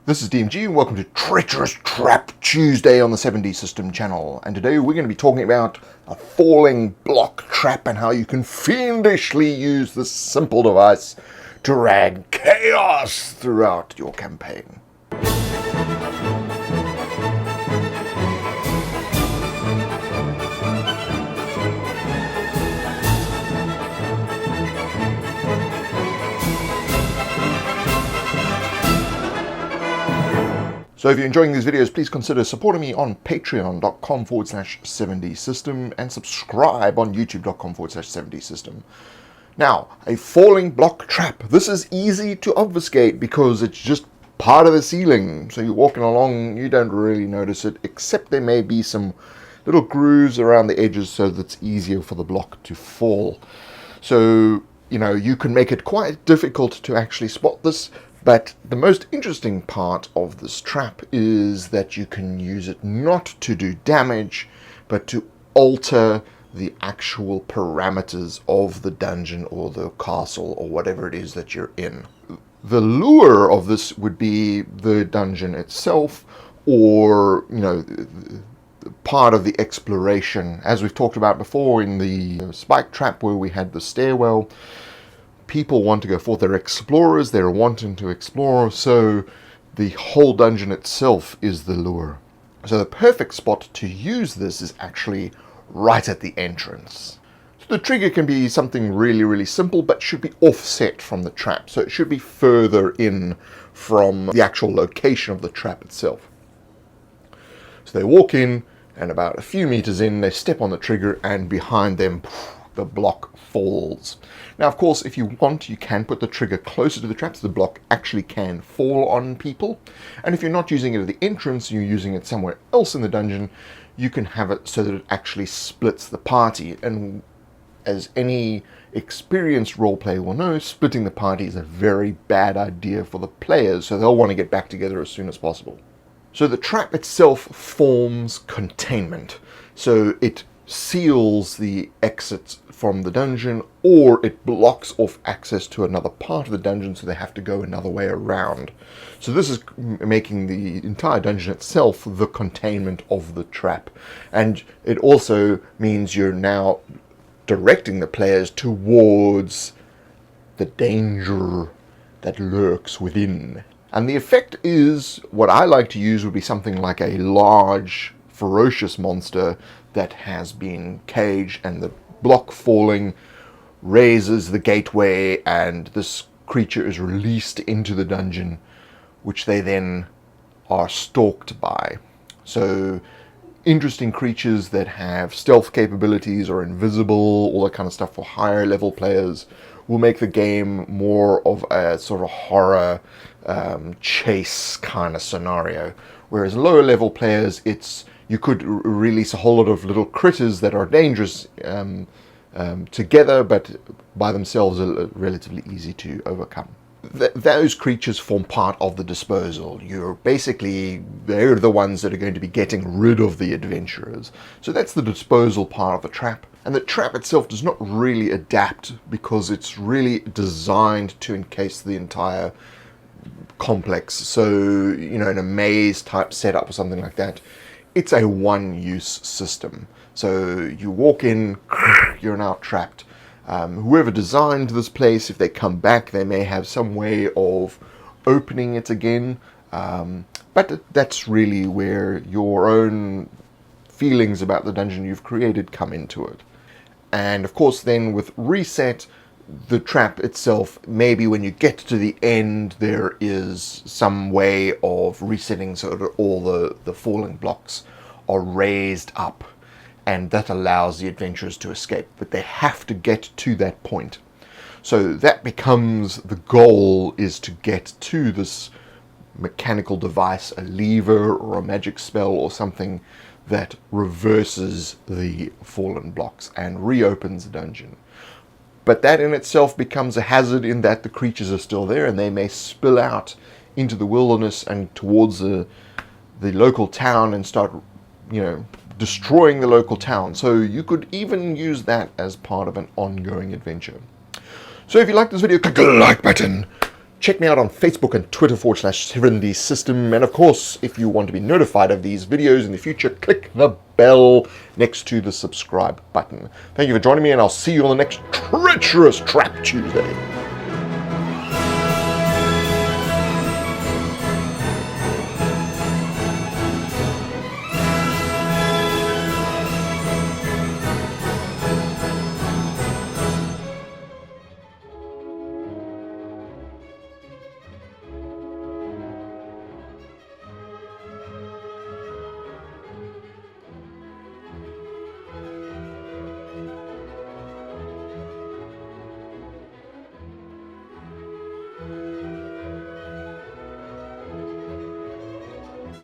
This is DMG and welcome to Treacherous Trap Tuesday on the 7D System channel. And today we're going to be talking about a falling block trap and how you can fiendishly use this simple device to rag chaos throughout your campaign. So if you're enjoying these videos, please consider supporting me on patreon.com/7D System and subscribe on youtube.com/7D System. Now, a falling block trap. This is easy to obfuscate because it's just part of the ceiling. So you're walking along, you don't really notice it, except there may be some little grooves around the edges so that it's easier for the block to fall. So, you can make it quite difficult to actually spot this. But the most interesting part of this trap is that you can use it not to do damage, but to alter the actual parameters of the dungeon or the castle or whatever it is that you're in. The lure of this would be the dungeon itself, or, part of the exploration. As we've talked about before in the spike trap where we had the stairwell, people want to go forth. They're explorers, they're wanting to explore, so the whole dungeon itself is the lure. So the perfect spot to use this is actually right at the entrance. So the trigger can be something really, really simple, but should be offset from the trap. So it should be further in from the actual location of the trap itself. So they walk in, and about a few meters in, they step on the trigger, and behind them, the block falls. Now, of course, if you want, you can put the trigger closer to the trap so the block actually can fall on people. And if you're not using it at the entrance, you're using it somewhere else in the dungeon, you can have it so that it actually splits the party. And as any experienced role player will know, splitting the party is a very bad idea for the players, so they'll want to get back together as soon as possible. So the trap itself forms containment. So it seals the exits from the dungeon, or it blocks off access to another part of the dungeon, so they have to go another way around. So this is making the entire dungeon itself the containment of the trap. And it also means you're now directing the players towards the danger that lurks within. And the effect is, what I like to use would be something like a large, ferocious monster that has been caged, and the block falling raises the gateway, and this creature is released into the dungeon, which they then are stalked by. So interesting creatures that have stealth capabilities or invisible, all that kind of stuff for higher level players, will make the game more of a sort of horror chase kind of scenario. Whereas lower level players, you could release a whole lot of little critters that are dangerous together, but by themselves are relatively easy to overcome. Those creatures form part of the disposal. They're the ones that are going to be getting rid of the adventurers. So that's the disposal part of the trap. And the trap itself does not really adapt because it's really designed to encase the entire complex. So, in a maze type setup or something like that, it's a one-use system. So you walk in, you're now trapped. Whoever designed this place, if they come back, they may have some way of opening it again. But that's really where your own feelings about the dungeon you've created come into it. And of course then with reset, the trap itself, maybe when you get to the end, there is some way of resetting so that all the falling blocks are raised up, and that allows the adventurers to escape, but they have to get to that point. So that becomes the goal, is to get to this mechanical device, a lever or a magic spell or something that reverses the fallen blocks and reopens the dungeon. But that in itself becomes a hazard in that the creatures are still there, and they may spill out into the wilderness and towards the local town and start, destroying the local town. So you could even use that as part of an ongoing adventure. So if you like this video, click the like button. Check me out on Facebook and Twitter /7D System. And of course, if you want to be notified of these videos in the future, click the bell next to the subscribe button. Thank you for joining me, and I'll see you on the next Treacherous Trap Tuesday.